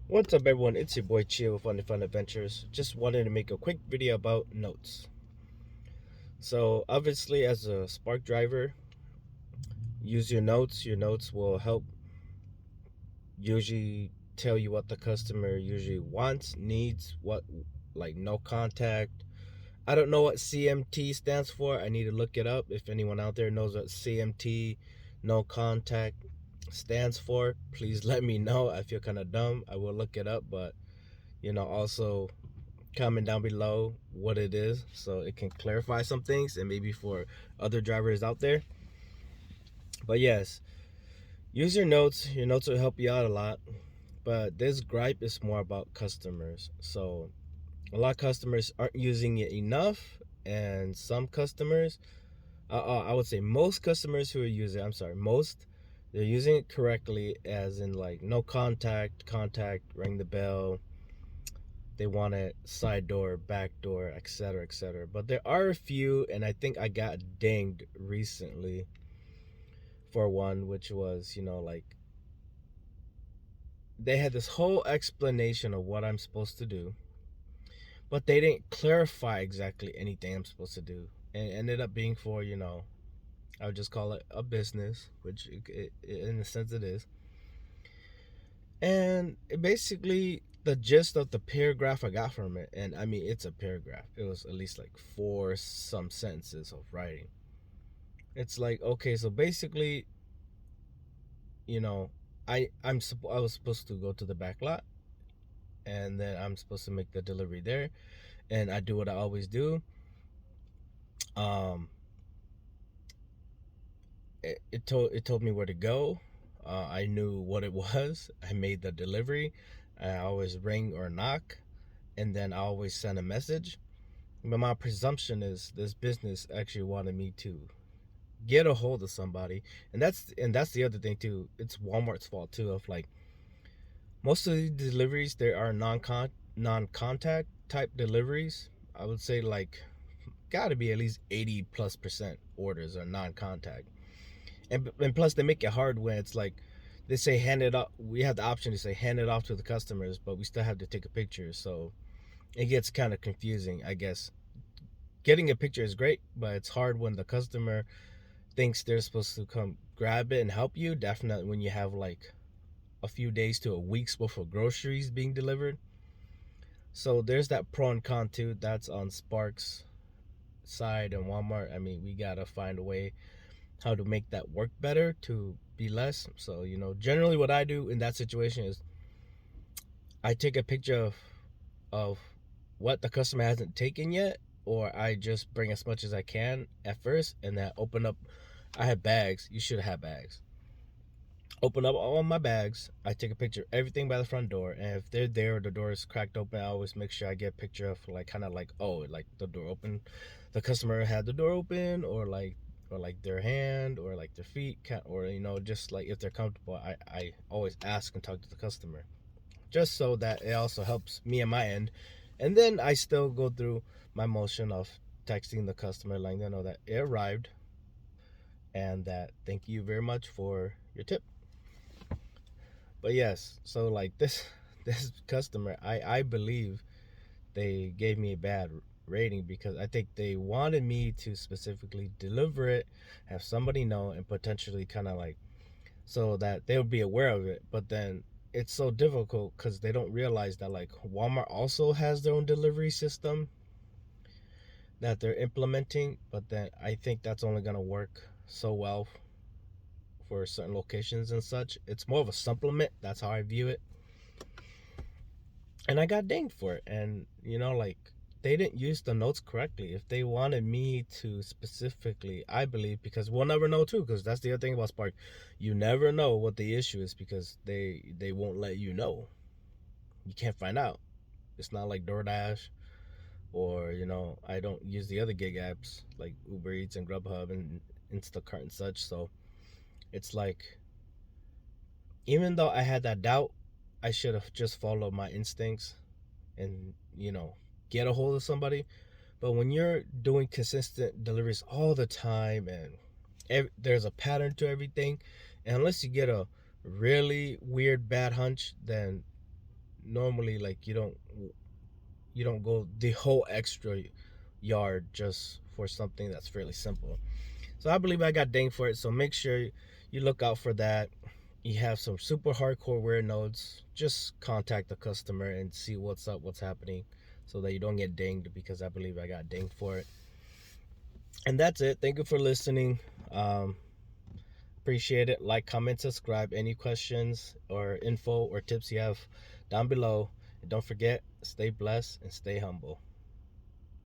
What's up, everyone? It's your boy Chia with Fun Adventures. Just wanted to make a quick video about notes. So, obviously, as a Spark driver, use your notes. Your notes will help usually tell you what the customer usually wants, needs, what, like no contact. I don't know what CMT stands for. I need to look it up. If anyone out there knows what CMT, no contact, stands for, please let me know. I feel kind of dumb. I will look it up, but also comment down below what it is so it can clarify some things and maybe for other drivers out there. But yes, use your notes. Your notes will help you out a lot. But this gripe is more about customers. So a lot of customers aren't using it enough, and some customers, I would say most customers who are using it, I'm sorry, most, they're using it correctly, as in like no contact, ring the bell, they want it side door, back door, etc., etc. But there are a few, and I think I got dinged recently for one, which was, like they had this whole explanation of what I'm supposed to do, but they didn't clarify exactly anything I'm supposed to do. And it ended up being for, I would just call it a business, which in a sense it is. And it basically, the gist of the paragraph I got from it, and I mean, it's a paragraph. It was at least like four some sentences of writing. It's like, okay, so basically, you know, I was supposed to go to the back lot, and then I'm supposed to make the delivery there, and I do what I always do. Um, it told me where to go. I knew what it was. I made the delivery. I always ring or knock, and then I always send a message. But my presumption is this business actually wanted me to get a hold of somebody, and that's the other thing too. It's Walmart's fault too. Of like most of the deliveries, there are non-contact type deliveries. I would say like got to be at least 80+% orders are non-contact, and plus they make it hard when it's like they say hand it up. We have the option to say hand it off to the customers, but we still have to take a picture. So it gets kind of confusing, I guess. Getting a picture is great, but it's hard when the customer thinks they're supposed to come grab it and help you. Definitely when you have like a few days to a week's worth of groceries being delivered. So there's that pro and con too. That's on Spark's side and Walmart. I mean, we gotta find a way how to make that work better to be less. So, generally what I do in that situation is I take a picture of what the customer hasn't taken yet, or I just bring as much as I can at first, and then open up. I have bags. You should have bags. Open up all my bags. I take a picture of everything by the front door, and if they're there, the door is cracked open, I always make sure I get a picture of like kind of like, oh, like the door open, the customer had the door open, or like their hand or like their feet, or just like if they're comfortable. I always ask and talk to the customer, just so that it also helps me on my end, and then I still go through my motion of texting the customer, letting them know that it arrived and that thank you very much for your tip. But yes, so like this this customer, I believe they gave me a bad rating because I think they wanted me to specifically deliver it, have somebody know, and potentially kind of like so that they would be aware of it. But then it's so difficult because they don't realize that like Walmart also has their own delivery system that they're implementing. But then I think that's only gonna work so well for certain locations and such. It's more of a supplement. That's how I view it. And I got dinged for it. And like they didn't use the notes correctly. If they wanted me to specifically, I believe, because we'll never know too, because that's the other thing about Spark, you never know what the issue is because they won't let you know. You can't find out. It's not like DoorDash, or I don't use the other gig apps like Uber Eats and Grubhub and Instacart and such. So it's like, even though I had that doubt, I should have just followed my instincts and get a hold of somebody. But when you're doing consistent deliveries all the time, and there's a pattern to everything, and unless you get a really weird bad hunch, then normally like you don't go the whole extra yard just for something that's fairly simple. So I believe I got dinged for it. So make sure you look out for that. You have some super hardcore weird nodes, just contact the customer and see what's up, what's happening, so that you don't get dinged, because I believe I got dinged for it. And that's it. Thank you for listening. Appreciate it. Like, comment, subscribe. Any questions or info or tips you have down below. And don't forget, stay blessed and stay humble.